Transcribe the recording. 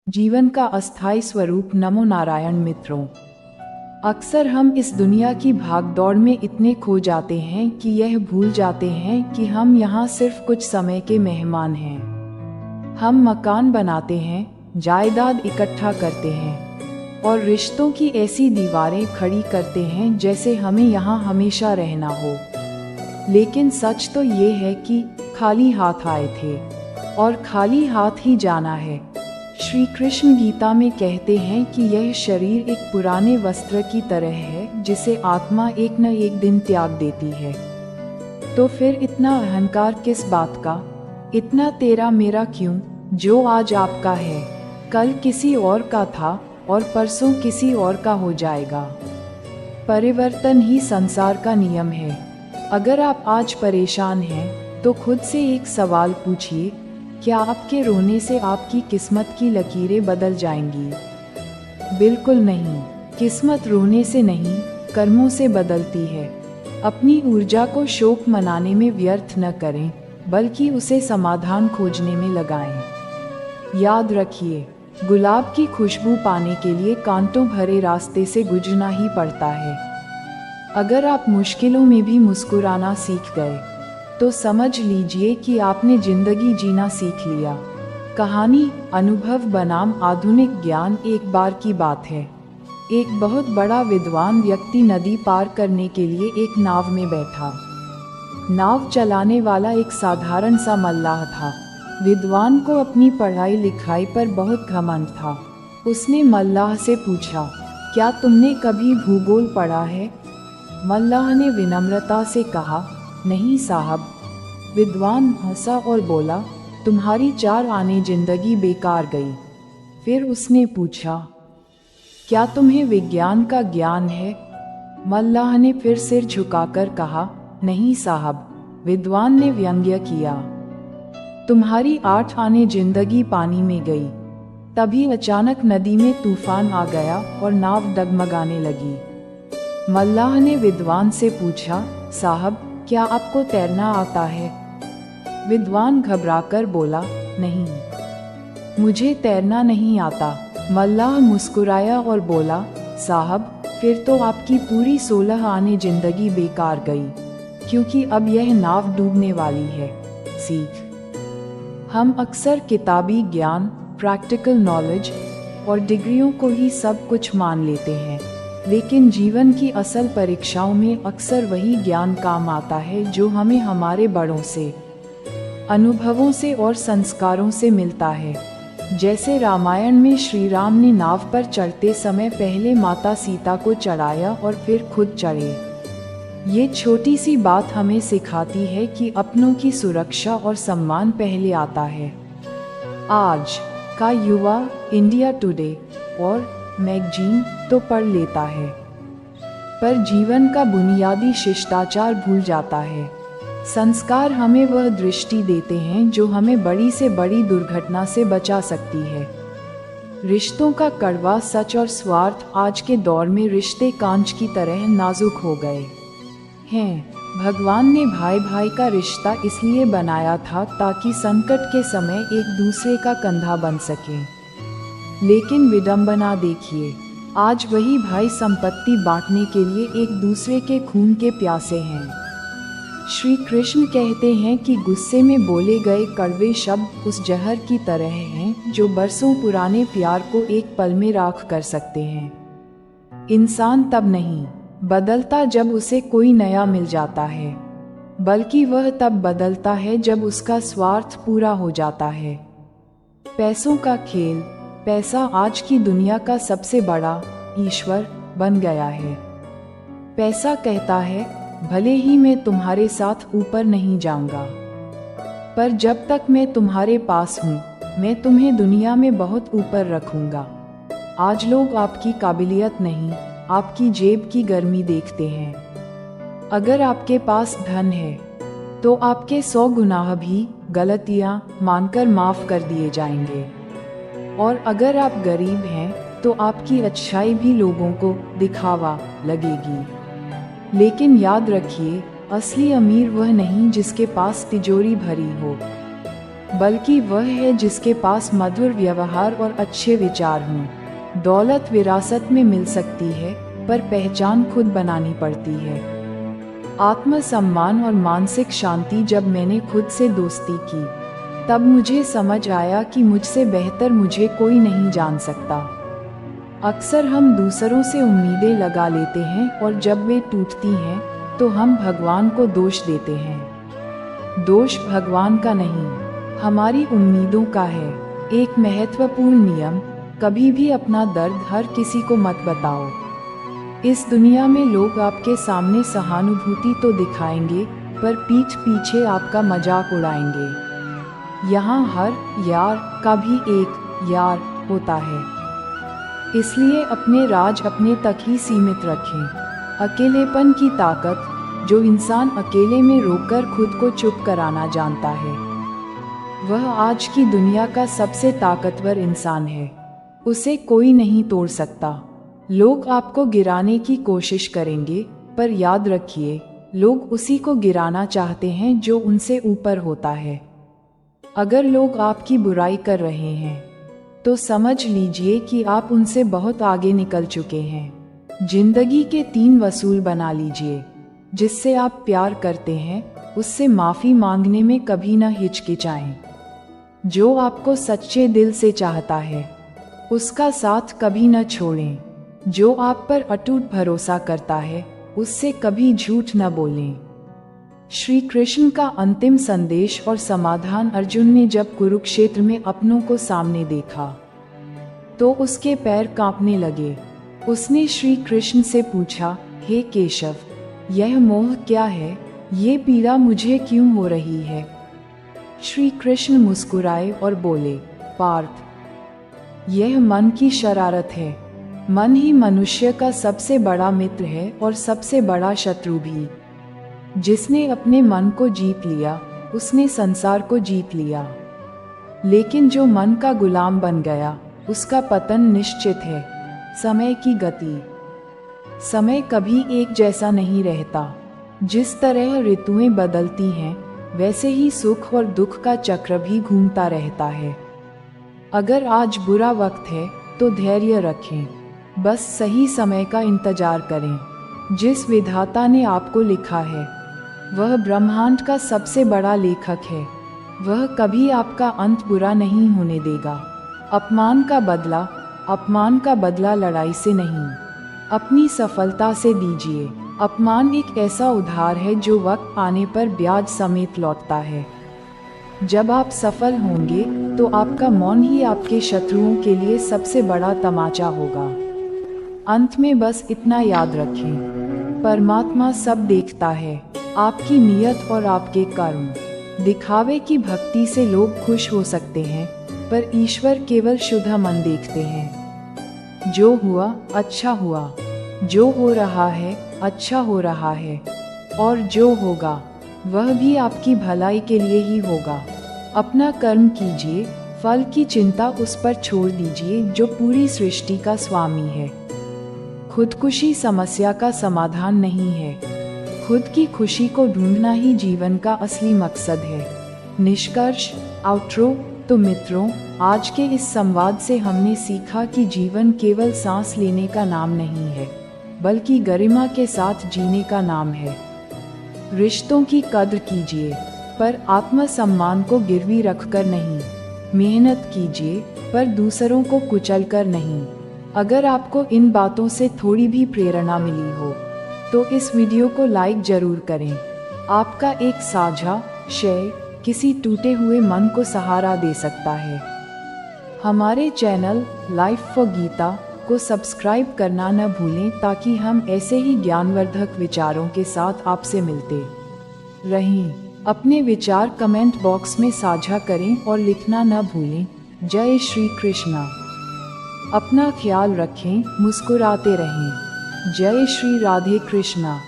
जीवन का अस्थायी स्वरूप। नमो नारायण मित्रों, अक्सर हम इस दुनिया की भागदौड़ में इतने खो जाते हैं कि यह भूल जाते हैं कि हम यहाँ सिर्फ कुछ समय के मेहमान हैं। हम मकान बनाते हैं, जायदाद इकट्ठा करते हैं और रिश्तों की ऐसी दीवारें खड़ी करते हैं जैसे हमें यहाँ हमेशा रहना हो। लेकिन सच तो ये है कि खाली हाथ आए थे और खाली हाथ ही जाना है। श्री कृष्ण गीता में कहते हैं कि यह शरीर एक पुराने वस्त्र की तरह है जिसे आत्मा एक न एक दिन त्याग देती है। तो फिर इतना अहंकार किस बात का, इतना तेरा मेरा क्यों? जो आज आपका है कल किसी और का था और परसों किसी और का हो जाएगा। परिवर्तन ही संसार का नियम है। अगर आप आज परेशान हैं तो खुद से एक सवाल पूछिए, क्या आपके रोने से आपकी किस्मत की लकीरें बदल जाएंगी? बिल्कुल नहीं। किस्मत रोने से नहीं, कर्मों से बदलती है। अपनी ऊर्जा को शोक मनाने में व्यर्थ न करें, बल्कि उसे समाधान खोजने में लगाएं। याद रखिए, गुलाब की खुशबू पाने के लिए कांटों भरे रास्ते से गुजरना ही पड़ता है। अगर आप मुश्किलों में भी मुस्कुराना सीख गए तो समझ लीजिए कि आपने जिंदगी जीना सीख लिया। कहानी, अनुभव बनाम आधुनिक ज्ञान। एक बार की बात है, एक बहुत बड़ा विद्वान व्यक्ति नदी पार करने के लिए एक नाव में बैठा। नाव चलाने वाला एक साधारण सा मल्लाह था। विद्वान को अपनी पढ़ाई लिखाई पर बहुत घमंड था। उसने मल्लाह से पूछा, क्या तुमने कभी भूगोल पढ़ा है? मल्लाह ने विनम्रता से कहा, नहीं साहब। विद्वान हंसा और बोला, तुम्हारी 4 आने जिंदगी बेकार गई। फिर उसने पूछा, क्या तुम्हें विज्ञान का ज्ञान है? मल्लाह ने फिर सिर झुकाकर कहा, नहीं साहब। विद्वान ने व्यंग्य किया, तुम्हारी 8 आने जिंदगी पानी में गई। तभी अचानक नदी में तूफान आ गया और नाव डगमगाने लगी। मल्लाह ने विद्वान से पूछा, साहब, क्या आपको तैरना आता है? विद्वान घबराकर बोला, नहीं, मुझे तैरना नहीं आता। मल्लाह मुस्कुराया और बोला, साहब, फिर तो आपकी पूरी 16 आने जिंदगी बेकार गई, क्योंकि अब यह नाव डूबने वाली है। सीख। हम अक्सर किताबी ज्ञान, प्रैक्टिकल नॉलेज और डिग्रियों को ही सब कुछ मान लेते हैं, लेकिन जीवन की असल परीक्षाओं में अक्सर वही ज्ञान काम आता है जो हमें हमारे बड़ों से, अनुभवों से और संस्कारों से मिलता है। जैसे रामायण में श्री राम ने नाव पर चढ़ते समय पहले माता सीता को चढ़ाया और फिर खुद चढ़े। ये छोटी सी बात हमें सिखाती है कि अपनों की सुरक्षा और सम्मान पहले आता है। आज का युवा इंडिया टुडे और मैगजीन तो पढ़ लेता है, पर जीवन का बुनियादी शिष्टाचार भूल जाता है। संस्कार हमें वह दृष्टि देते हैं जो हमें बड़ी से बड़ी दुर्घटना से बचा सकती है। रिश्तों का कड़वा सच और स्वार्थ। आज के दौर में रिश्ते कांच की तरह नाजुक हो गए हैं। भगवान ने भाई भाई का रिश्ता इसलिए बनाया था ताकि संकट के समय एक दूसरे का कंधा बन सके। लेकिन विडंबना देखिए, आज वही भाई संपत्ति बांटने के लिए एक दूसरे के खून के प्यासे हैं। श्री कृष्ण कहते हैं कि गुस्से में बोले गए कड़वे शब्द उस जहर की तरह हैं जो बरसों पुराने प्यार को एक पल में राख कर सकते हैं। इंसान तब नहीं बदलता जब उसे कोई नया मिल जाता है, बल्कि वह तब बदलता है जब उसका स्वार्थ पूरा हो जाता है। पैसों का खेल। पैसा आज की दुनिया का सबसे बड़ा ईश्वर बन गया है। पैसा कहता है, भले ही मैं तुम्हारे साथ ऊपर नहीं जाऊंगा, पर जब तक मैं तुम्हारे पास हूँ मैं तुम्हें दुनिया में बहुत ऊपर रखूंगा। आज लोग आपकी काबिलियत नहीं, आपकी जेब की गर्मी देखते हैं। अगर आपके पास धन है तो आपके 100 गुनाह भी, गलतियाँ मानकर माफ कर दिए जाएंगे, और अगर आप गरीब हैं तो आपकी अच्छाई भी लोगों को दिखावा लगेगी। लेकिन याद रखिए, असली अमीर वह नहीं जिसके पास तिजोरी भरी हो, बल्कि वह है जिसके पास मधुर व्यवहार और अच्छे विचार हों। दौलत विरासत में मिल सकती है, पर पहचान खुद बनानी पड़ती है। आत्मसम्मान और मानसिक शांति। जब मैंने खुद से दोस्ती की, तब मुझे समझ आया कि मुझसे बेहतर मुझे कोई नहीं जान सकता। अक्सर हम दूसरों से उम्मीदें लगा लेते हैं और जब वे टूटती हैं तो हम भगवान को दोष देते हैं। दोष भगवान का नहीं, हमारी उम्मीदों का है। एक महत्वपूर्ण नियम, कभी भी अपना दर्द हर किसी को मत बताओ। इस दुनिया में लोग आपके सामने सहानुभूति तो दिखाएंगे, पर पीठ पीछे आपका मजाक उड़ाएंगे। यहाँ हर यार का भी एक यार होता है। इसलिए अपने राज अपने तक ही सीमित रखें। अकेलेपन की ताकत, जो इंसान अकेले में रोककर खुद को चुप कराना जानता है, वह आज की दुनिया का सबसे ताकतवर इंसान है। उसे कोई नहीं तोड़ सकता। लोग आपको गिराने की कोशिश करेंगे, पर याद रखिए, लोग उसी को गिराना चाहते हैं जो उनसे ऊपर होता है। अगर लोग आपकी बुराई कर रहे हैं, तो समझ लीजिए कि आप उनसे बहुत आगे निकल चुके हैं। जिंदगी के 3 वसूल बना लीजिए। जिससे आप प्यार करते हैं, उससे माफ़ी मांगने में कभी न हिचकिचाएं। जो आपको सच्चे दिल से चाहता है, उसका साथ कभी न छोड़ें। जो आप पर अटूट भरोसा करता है, उससे कभी झूठ न बोलें। श्री कृष्ण का अंतिम संदेश और समाधान। अर्जुन ने जब कुरुक्षेत्र में अपनों को सामने देखा, तो उसके पैर कांपने लगे। उसने श्री कृष्ण से पूछा, हे केशव, यह मोह क्या है? ये पीड़ा मुझे क्यों हो रही है? श्री कृष्ण मुस्कुराए और बोले, पार्थ, यह मन की शरारत है। मन ही मनुष्य का सबसे बड़ा मित्र है और सबसे बड़ा शत्रु भी। जिसने अपने मन को जीत लिया, उसने संसार को जीत लिया। लेकिन जो मन का गुलाम बन गया, उसका पतन निश्चित है। समय की गति। समय कभी एक जैसा नहीं रहता। जिस तरह ऋतुएं बदलती हैं, वैसे ही सुख और दुख का चक्र भी घूमता रहता है। अगर आज बुरा वक्त है, तो धैर्य रखें। बस सही समय का इंतजार करें। जिस विधाता ने आपको लिखा है, वह ब्रह्मांड का सबसे बड़ा लेखक है। वह कभी आपका अंत बुरा नहीं होने देगा। अपमान का बदला लड़ाई से नहीं, अपनी सफलता से दीजिए। अपमान एक ऐसा उधार है जो वक्त आने पर ब्याज समेत लौटता है। जब आप सफल होंगे, तो आपका मौन ही आपके शत्रुओं के लिए सबसे बड़ा तमाचा होगा। अंत में बस इतना याद रखें, परमात्मा सब देखता है, आपकी नीयत और आपके कर्म। दिखावे की भक्ति से लोग खुश हो सकते हैं, पर ईश्वर केवल शुद्ध मन देखते हैं। जो हुआ अच्छा हुआ, जो हो रहा है अच्छा हो रहा है, और जो होगा वह भी आपकी भलाई के लिए ही होगा। अपना कर्म कीजिए, फल की चिंता उस पर छोड़ दीजिए जो पूरी सृष्टि का स्वामी है। खुदकुशी समस्या का समाधान नहीं है। खुद की खुशी को ढूंढना ही जीवन का असली मकसद है। निष्कर्ष, आउट्रो। तो मित्रों, आज के इस संवाद से हमने सीखा कि जीवन केवल सांस लेने का नाम नहीं है, बल्कि गरिमा के साथ जीने का नाम है। रिश्तों की कद्र कीजिए, पर आत्मसम्मान को गिरवी रखकर नहीं। मेहनत कीजिए, पर दूसरों को कुचलकर नहीं। अगर आपको इन बातों से थोड़ी भी प्रेरणा मिली हो, तो इस वीडियो को लाइक जरूर करें। आपका एक साझा शेयर किसी टूटे हुए मन को सहारा दे सकता है। हमारे चैनल लाइफ फॉर गीता को सब्सक्राइब करना न भूलें, ताकि हम ऐसे ही ज्ञानवर्धक विचारों के साथ आपसे मिलते रहें। अपने विचार कमेंट बॉक्स में साझा करें और लिखना न भूलें। जय श्री कृष्णा। अपना ख्याल रखें, मुस्कुराते रहें। जय श्री राधे कृष्णा।